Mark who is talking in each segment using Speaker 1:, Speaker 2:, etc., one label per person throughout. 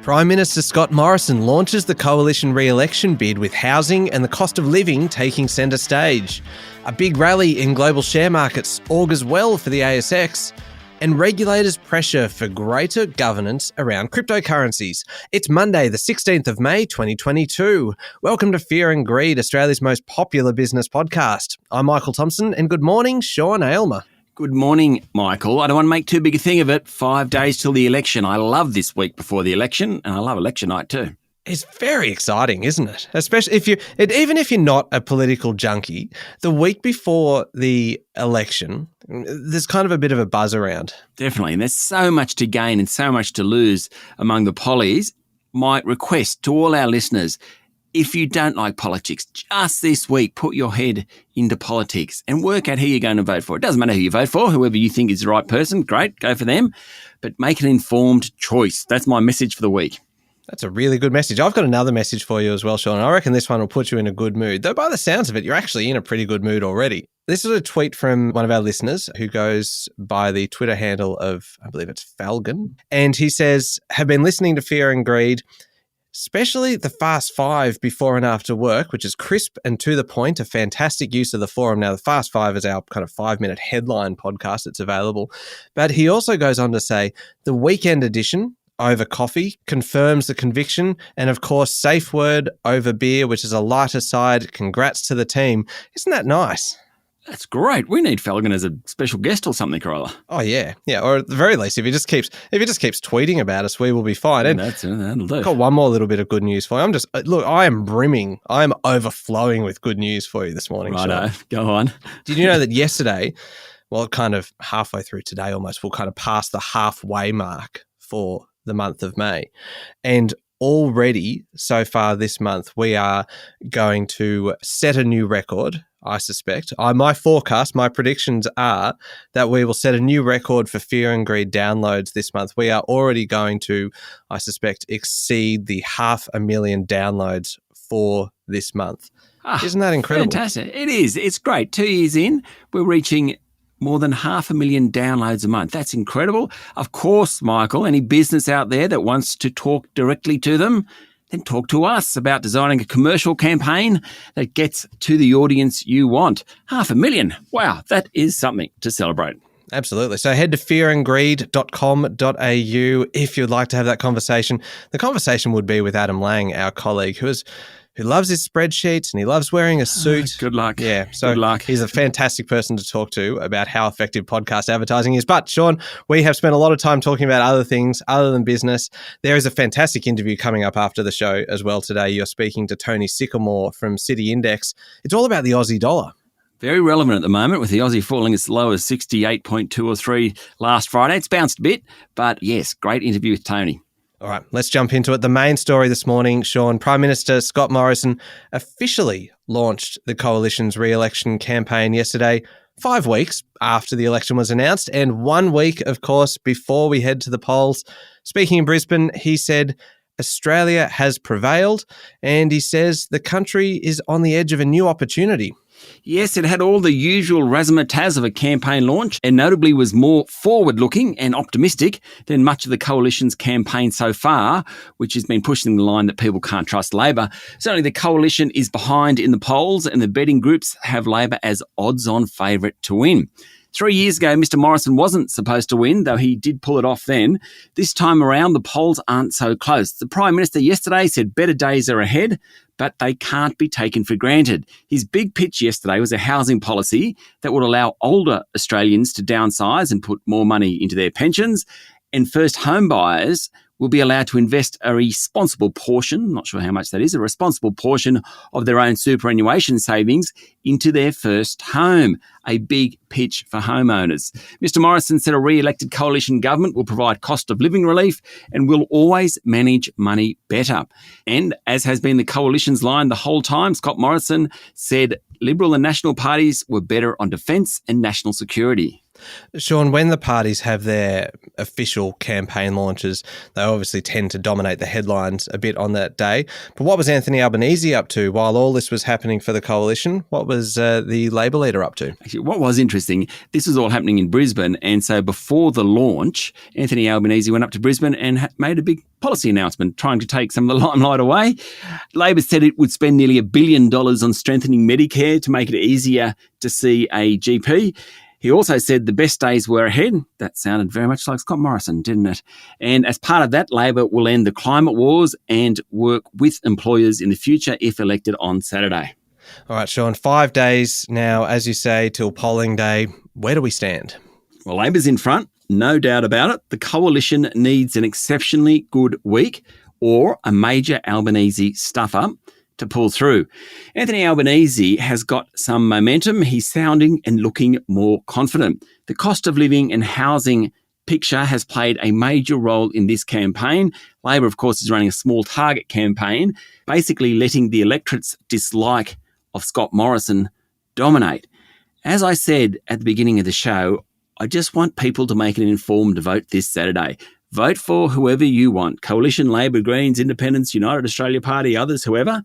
Speaker 1: Prime Minister Scott Morrison launches the coalition re-election bid with housing and the cost of living taking centre stage. A big rally in global share markets augurs well for the ASX. And regulators pressure for greater governance around crypto-currencies. It's Monday, the 16th of May, 2022. Welcome to Fear and Greed, Australia's most popular business podcast. I'm Michael Thompson, and good morning, Sean Aylmer.
Speaker 2: Good morning, Michael. I don't want to make too big a thing of it. 5 days till the election. I love this week before the election, and I love election night too.
Speaker 1: It's very exciting, isn't it? Especially even if you're not a political junkie, the week before the election, there's kind of a bit of a buzz around.
Speaker 2: Definitely. And there's so much to gain and so much to lose among the pollies. My request to all our listeners, if you don't like politics, just this week, put your head into politics and work out who you're going to vote for. It doesn't matter who you vote for, whoever you think is the right person, great, go for them. But make an informed choice. That's my message for the week.
Speaker 1: That's a really good message. I've got another message for you as well, Sean. I reckon this one will put you in a good mood. Though by the sounds of it, you're actually in a pretty good mood already. This is a tweet from one of our listeners who goes by the Twitter handle of, I believe it's Falcon. And he says, have been listening to Fear and Greed, especially the Fast Five before and after work, which is crisp and to the point, a fantastic use of the forum. Now, the Fast Five is our kind of 5-minute headline podcast that's available. But he also goes on to say, the weekend edition over coffee confirms the conviction, and of course, safe word over beer, which is a lighter side. Congrats to the team. Isn't that nice?
Speaker 2: That's great. We need Felgen as a special guest or something, Corolla.
Speaker 1: Oh yeah. Or at the very least, if he just keeps tweeting about us, we will be fine. And
Speaker 2: that'll do.
Speaker 1: I've got one more little bit of good news for you. I am overflowing with good news for you this morning.
Speaker 2: Righto, go on.
Speaker 1: Did you know that yesterday, well, kind of halfway through today almost, we'll kind of pass the halfway mark for the month of May. And already so far this month, we are going to set a new record, I suspect. My predictions are that we will set a new record for Fear and Greed downloads this month. We are already going to, I suspect, exceed the 500,000 downloads for this month. Isn't that incredible?
Speaker 2: Fantastic. It is. It's great. 2 years in, we're reaching more than 500,000 downloads a month. That's incredible. Of course, Michael, any business out there that wants to talk directly to them, then talk to us about designing a commercial campaign that gets to the audience you want. 500,000. Wow, that is something to celebrate.
Speaker 1: Absolutely. So head to fearandgreed.com.au if you'd like to have that conversation. The conversation would be with Adam Lang, our colleague, who loves his spreadsheets and he loves wearing a suit.
Speaker 2: Good luck.
Speaker 1: Yeah. So
Speaker 2: good luck.
Speaker 1: He's a fantastic person to talk to about how effective podcast advertising is. But Sean, we have spent a lot of time talking about other things other than business. There is a fantastic interview coming up after the show as well today. You're speaking to Tony Sycamore from City Index. It's all about the Aussie dollar.
Speaker 2: Very relevant at the moment with the Aussie falling as low as 68.2 or 3 last Friday. It's bounced a bit, but yes, great interview with Tony.
Speaker 1: All right, let's jump into it. The main story this morning, Sean, Prime Minister Scott Morrison officially launched the coalition's re-election campaign yesterday, 5 weeks after the election was announced, and 1 week, of course, before we head to the polls. Speaking in Brisbane, he said, Australia has prevailed, and he says the country is on the edge of a new opportunity.
Speaker 2: Yes, it had all the usual razzmatazz of a campaign launch and notably was more forward-looking and optimistic than much of the coalition's campaign so far, which has been pushing the line that people can't trust Labor. Certainly the coalition is behind in the polls and the betting groups have Labor as odds-on favourite to win. 3 years ago, Mr Morrison wasn't supposed to win, though he did pull it off then. This time around, the polls aren't so close. The Prime Minister yesterday said better days are ahead, but they can't be taken for granted. His big pitch yesterday was a housing policy that would allow older Australians to downsize and put more money into their pensions, and first home buyers will be allowed to invest a responsible portion, not sure how much that is, a responsible portion of their own superannuation savings into their first home. A big pitch for homeowners. Mr Morrison said a re-elected coalition government will provide cost of living relief and will always manage money better. And as has been the coalition's line the whole time, Scott Morrison said Liberal and National parties were better on defence and national security.
Speaker 1: Sean, when the parties have their official campaign launches, they obviously tend to dominate the headlines a bit on that day. But what was Anthony Albanese up to while all this was happening for the coalition? What was the Labor leader up to?
Speaker 2: Actually, what was interesting, this was all happening in Brisbane. And so before the launch, Anthony Albanese went up to Brisbane and made a big policy announcement trying to take some of the limelight away. Labor said it would spend nearly $1 billion on strengthening Medicare to make it easier to see a GP. He also said the best days were ahead. That sounded very much like Scott Morrison, didn't it? And as part of that, Labor will end the climate wars and work with employers in the future if elected on Saturday.
Speaker 1: All right, Sean, 5 days now, as you say, till polling day. Where do we stand?
Speaker 2: Well, Labor's in front, no doubt about it. The coalition needs an exceptionally good week or a major Albanese stuff-up to pull through. Anthony Albanese has got some momentum. He's sounding and looking more confident. The cost of living and housing picture has played a major role in this campaign. Labor, of course, is running a small target campaign, basically letting the electorate's dislike of Scott Morrison dominate. As I said at the beginning of the show, I just want people to make an informed vote this Saturday. Vote for whoever you want. Coalition, Labor, Greens, Independents, United Australia Party, others, whoever.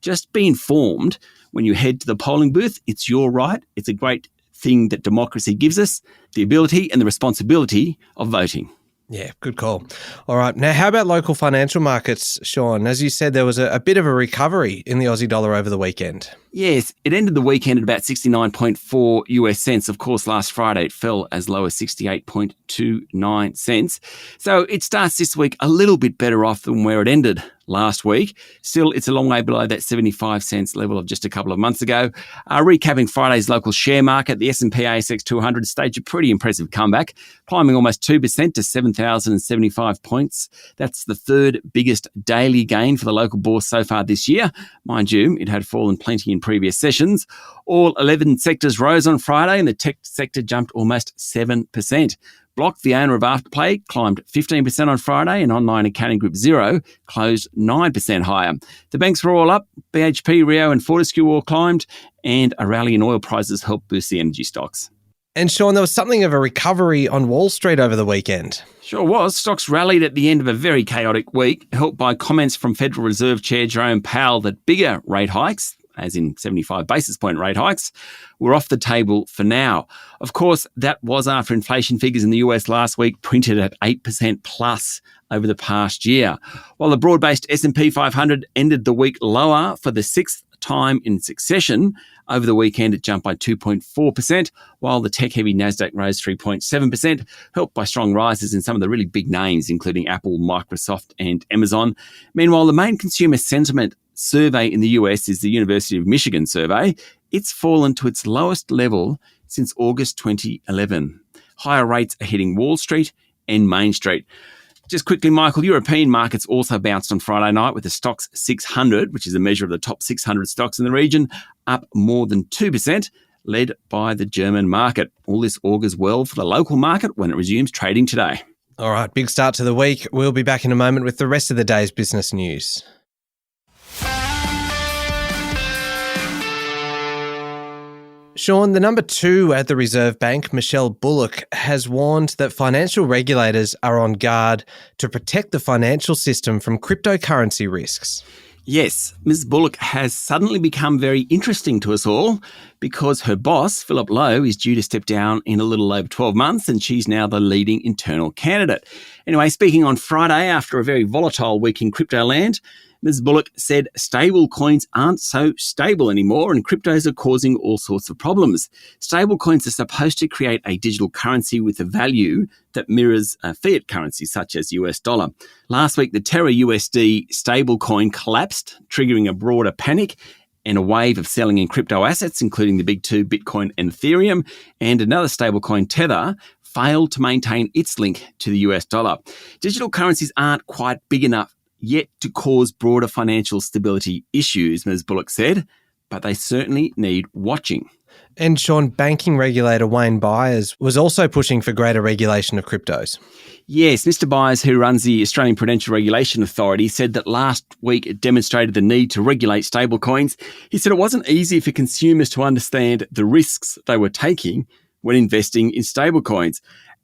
Speaker 2: Just be informed when you head to the polling booth. It's your right. It's a great thing that democracy gives us, the ability and the responsibility of voting.
Speaker 1: Yeah, good call. All right. Now, how about local financial markets, Sean? As you said, there was a bit of a recovery in the Aussie dollar over the weekend.
Speaker 2: Yes, it ended the weekend at about 69.4 US cents. Of course, last Friday it fell as low as 68.29 cents. So it starts this week a little bit better off than where it ended last week. Still, it's a long way below that 75 cents level of just a couple of months ago. Recapping Friday's local share market, the S&P ASX 200 staged a pretty impressive comeback, climbing almost 2% to 7,075 points. That's the third biggest daily gain for the local bourse so far this year. Mind you, it had fallen plenty in previous sessions. All 11 sectors rose on Friday and the tech sector jumped almost 7%. Block, the owner of Afterpay, climbed 15% on Friday and online accounting group Xero closed 9% higher. The banks were all up. BHP, Rio and Fortescue all climbed and a rally in oil prices helped boost the energy stocks.
Speaker 1: And Sean, there was something of a recovery on Wall Street over the weekend.
Speaker 2: Sure was. Stocks rallied at the end of a very chaotic week, helped by comments from Federal Reserve Chair Jerome Powell that bigger rate hikes, as in 75 basis point rate hikes, were off the table for now. Of course, that was after inflation figures in the US last week printed at 8% plus over the past year. While the broad-based S&P 500 ended the week lower for the sixth time in succession, over the weekend it jumped by 2.4%, while the tech-heavy Nasdaq rose 3.7%, helped by strong rises in some of the really big names, including Apple, Microsoft and Amazon. Meanwhile, the main consumer sentiment survey in the US is the University of Michigan survey. It's fallen to its lowest level since August 2011. Higher rates are hitting Wall Street and Main Street. Just quickly, Michael, European markets also bounced on Friday night with the Stoxx 600, which is a measure of the top 600 stocks in the region, up more than 2%, led by the German market. All this augurs well for the local market when it resumes trading today.
Speaker 1: All right, big start to the week. We'll be back in a moment with the rest of the day's business news. Sean, the number 2 at the Reserve Bank, Michelle Bullock, has warned that financial regulators are on guard to protect the financial system from cryptocurrency risks.
Speaker 2: Yes, Ms. Bullock has suddenly become very interesting to us all because her boss, Philip Lowe, is due to step down in a little over 12 months and she's now the leading internal candidate. Anyway, speaking on Friday after a very volatile week in crypto land, Ms. Bullock said stable coins aren't so stable anymore and cryptos are causing all sorts of problems. Stable coins are supposed to create a digital currency with a value that mirrors fiat currency such as US dollar. Last week, the Terra USD stablecoin collapsed, triggering a broader panic and a wave of selling in crypto assets, including the big two, Bitcoin and Ethereum, and another stablecoin, Tether, failed to maintain its link to the US dollar. Digital currencies aren't quite big enough yet to cause broader financial stability issues, Ms. Bullock said, but they certainly need watching.
Speaker 1: And Sean, banking regulator Wayne Byers was also pushing for greater regulation of cryptos.
Speaker 2: Yes, Mr. Byers, who runs the Australian Prudential Regulation Authority, said that last week it demonstrated the need to regulate stablecoins. He said it wasn't easy for consumers to understand the risks they were taking when investing in stablecoins.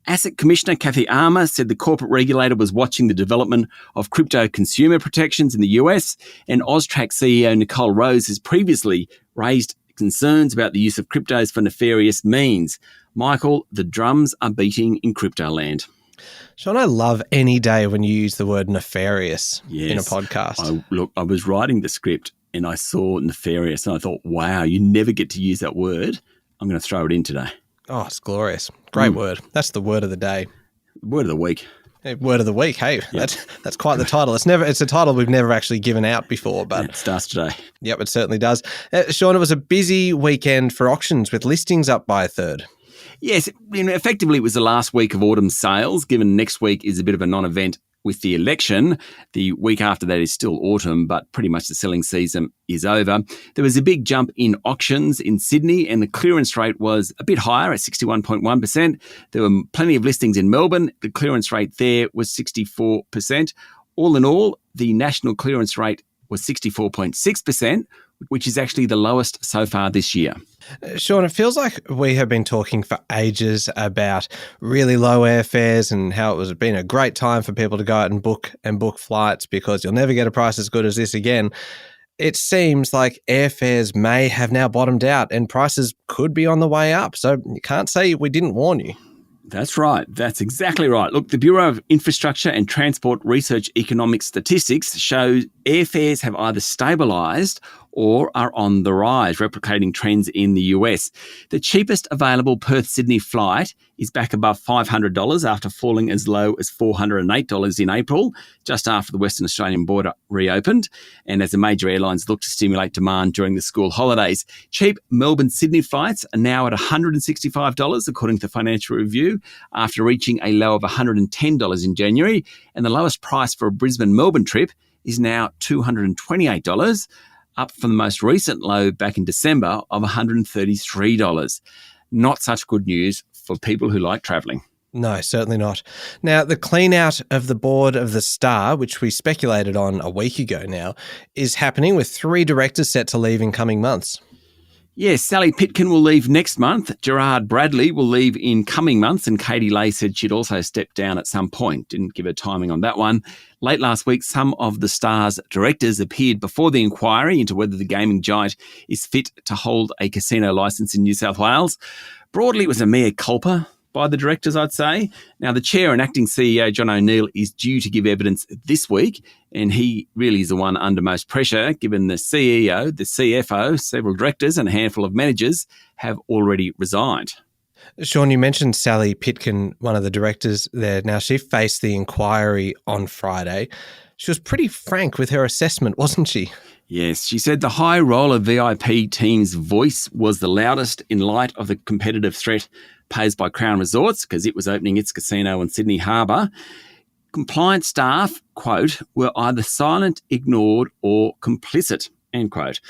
Speaker 2: Asset Commissioner Kathy Armour said the corporate regulator was watching the development of crypto consumer protections in the US, and Austrac CEO Nicole Rose has previously raised concerns about the use of cryptos for nefarious means. Michael, the drums are beating in crypto land.
Speaker 1: Sean, I love any day when you use the word nefarious in a
Speaker 2: Yes.
Speaker 1: podcast.
Speaker 2: I was writing the script and I saw nefarious and I thought, wow, you never get to use that word. I'm going to throw it in today.
Speaker 1: Oh, it's glorious. Great word. That's the word of the day.
Speaker 2: Word of the week.
Speaker 1: Hey, word of the week. Hey, yep. That's quite the title. It's a title we've never actually given out before, but
Speaker 2: it starts today.
Speaker 1: Yep, it certainly does. Sean, it was a busy weekend for auctions with listings up by a third.
Speaker 2: Yes, effectively it was the last week of autumn sales, given next week is a bit of a non-event with the election. The week after that is still autumn, but pretty much the selling season is over. There was a big jump in auctions in Sydney and the clearance rate was a bit higher at 61.1%. There were plenty of listings in Melbourne. The clearance rate there was 64%. All in all, the national clearance rate was 64.6%, which is actually the lowest so far this year.
Speaker 1: Sean, it feels like we have been talking for ages about really low airfares and how it was been a great time for people to go out and book flights because you'll never get a price as good as this again. It seems like airfares may have now bottomed out and prices could be on the way up. So you can't say we didn't warn you.
Speaker 2: That's right. That's exactly right. Look, the Bureau of Infrastructure and Transport Research Economic Statistics shows airfares have either stabilised or are on the rise, replicating trends in the US. The cheapest available Perth-Sydney flight is back above $500 after falling as low as $408 in April, just after the Western Australian border reopened, and as the major airlines look to stimulate demand during the school holidays. Cheap Melbourne-Sydney flights are now at $165, according to Financial Review, after reaching a low of $110 in January, and the lowest price for a Brisbane-Melbourne trip is now $228, up from the most recent low back in December of $133. Not such good news for people who like travelling.
Speaker 1: No, certainly not. Now, the clean out of the board of the Star, which we speculated on a week ago now, is happening with 3 directors set to leave in coming months.
Speaker 2: Yes, Sally Pitkin will leave next month. Gerard Bradley will leave in coming months, and Katie Lay said she'd also step down at some point. Didn't give her timing on that one. Late last week, some of the Star's directors appeared before the inquiry into whether the gaming giant is fit to hold a casino licence in New South Wales. Broadly, it was a mea culpa by the directors, I'd say. Now, the chair and acting CEO, John O'Neill, is due to give evidence this week, and he really is the one under most pressure, given the CEO, the CFO, several directors and a handful of managers have already resigned.
Speaker 1: Sean, you mentioned Sally Pitkin, one of the directors there. Now, she faced the inquiry on Friday. She was pretty frank with her assessment, wasn't she?
Speaker 2: Yes, she said the high roller VIP team's voice was the loudest in light of the competitive threat posed by Crown Resorts because it was opening its casino in Sydney Harbour. Compliance staff, quote, were either silent, ignored or complicit, end quote,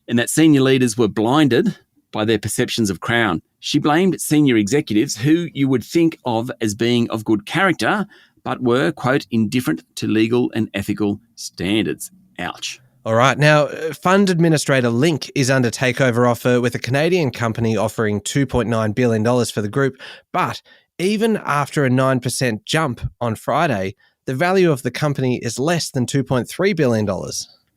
Speaker 2: and that senior leaders were blinded by their perceptions of Crown. She blamed senior executives who you would think of as being of good character but were, quote, indifferent to legal and ethical standards. Ouch.
Speaker 1: All right. Now, fund administrator Link is under takeover offer with a Canadian company offering $2.9 billion for the group. But even after a 9% jump on Friday, the value of the company is less than $2.3 billion.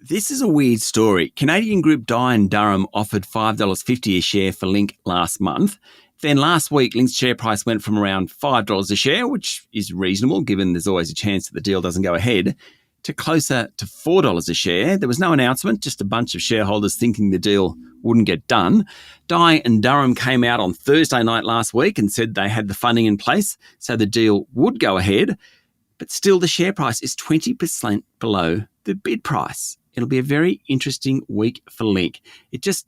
Speaker 2: This is a weird story. Canadian group Dye & Durham offered $5.50 a share for Link last month. Then last week, Link's share price went from around $5 a share, which is reasonable given there's always a chance that the deal doesn't go ahead, to closer to $4 a share. There was no announcement, just a bunch of shareholders thinking the deal wouldn't get done. Dye & Durham came out on Thursday night last week and said they had the funding in place, so the deal would go ahead. But still, the share price is 20% below the bid price. It'll be a very interesting week for Link. It just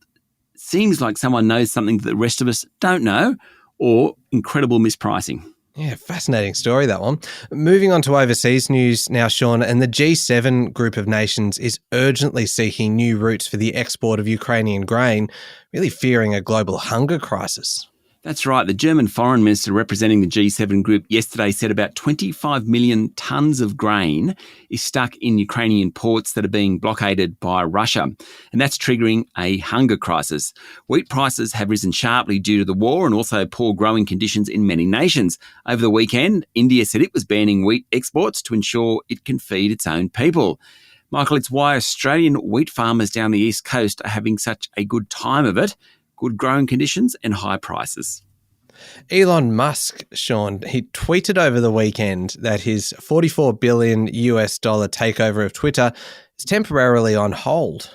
Speaker 2: seems like someone knows something that the rest of us don't know, or incredible mispricing.
Speaker 1: Yeah, fascinating story, that one. Moving on to overseas news now, Sean, and the G7 group of nations is urgently seeking new routes for the export of Ukrainian grain, really fearing a global hunger crisis.
Speaker 2: That's right. The German foreign minister representing the G7 group yesterday said about 25 million tonnes of grain is stuck in Ukrainian ports that are being blockaded by Russia. And that's triggering a hunger crisis. Wheat prices have risen sharply due to the war and also poor growing conditions in many nations. Over the weekend, India said it was banning wheat exports to ensure it can feed its own people. Michael, it's why Australian wheat farmers down the East Coast are having such a good time of it. Good growing conditions and high prices.
Speaker 1: Elon Musk, Sean, he tweeted over the weekend that his $44 billion takeover of Twitter is temporarily on hold.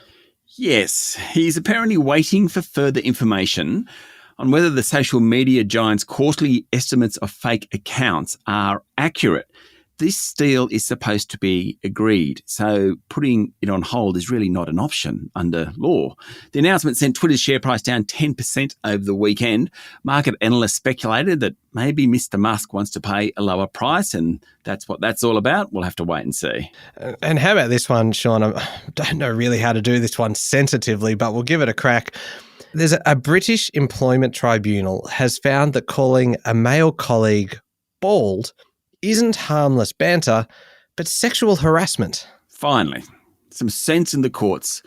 Speaker 2: Yes, he's apparently waiting for further information on whether the social media giant's quarterly estimates of fake accounts are accurate. This deal is supposed to be agreed, so putting it on hold is really not an option under law. The announcement sent Twitter's share price down 10% over the weekend. Market analysts speculated that maybe Mr. Musk wants to pay a lower price, and that's what that's all about. We'll have to wait and see.
Speaker 1: And how about this one, Sean? I don't know really how to do this one sensitively, but we'll give it a crack. There's a British employment tribunal has found that calling a male colleague bald isn't harmless banter, but sexual harassment.
Speaker 2: Finally, some sense in the courts,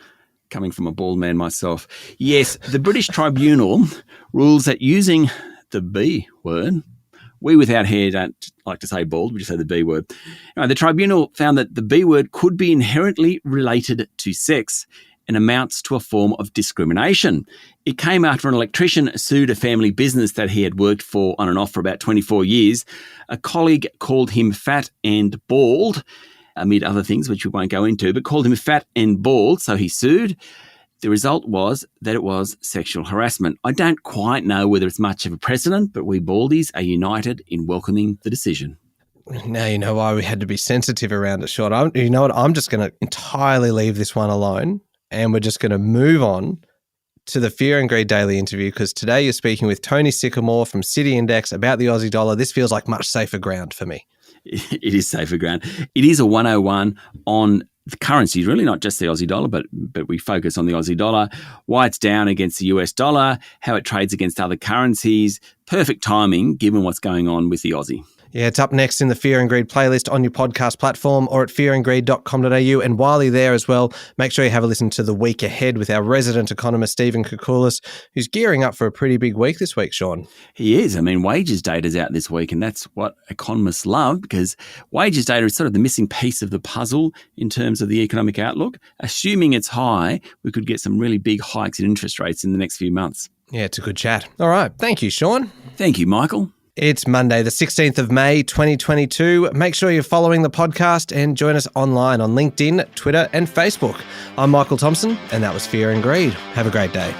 Speaker 2: coming from a bald man myself. Yes, the British tribunal rules that using the B word, we without hair don't like to say bald, we just say the B word. Anyway, the tribunal found that the B word could be inherently related to sex and amounts to a form of discrimination. It came after an electrician sued a family business that he had worked for on and off for about 24 years. A colleague called him fat and bald, amid other things which we won't go into, but called him fat and bald, so he sued. The result was that it was sexual harassment. I don't quite know whether it's much of a precedent, but we baldies are united in welcoming the decision.
Speaker 1: Now you know why we had to be sensitive around it, Sean. You know what? I'm just going to entirely leave this one alone. And we're just going to move on to the Fear and Greed Daily interview, because today you're speaking with Tony Sycamore from City Index about the Aussie dollar. This feels like much safer ground for me.
Speaker 2: It is safer ground. It is a 101 on the currencies, really not just the Aussie dollar, but we focus on the Aussie dollar, why it's down against the US dollar, how it trades against other currencies. Perfect timing given what's going on with the Aussie.
Speaker 1: Yeah, it's up next in the Fear and Greed playlist on your podcast platform or at fearandgreed.com.au. And while you're there as well, make sure you have a listen to The Week Ahead with our resident economist, Stephen Koukoulas, who's gearing up for a pretty big week this week, Sean.
Speaker 2: He is. I mean, wages data's out this week, and that's what economists love, because wages data is sort of the missing piece of the puzzle in terms of the economic outlook. Assuming it's high, we could get some really big hikes in interest rates in the next few months.
Speaker 1: Yeah, it's a good chat. All right. Thank you, Sean.
Speaker 2: Thank you, Michael.
Speaker 1: It's Monday, the 16th of May, 2022. Make sure you're following the podcast and join us online on LinkedIn, Twitter, and Facebook. I'm Michael Thompson, and that was Fear and Greed. Have a great day.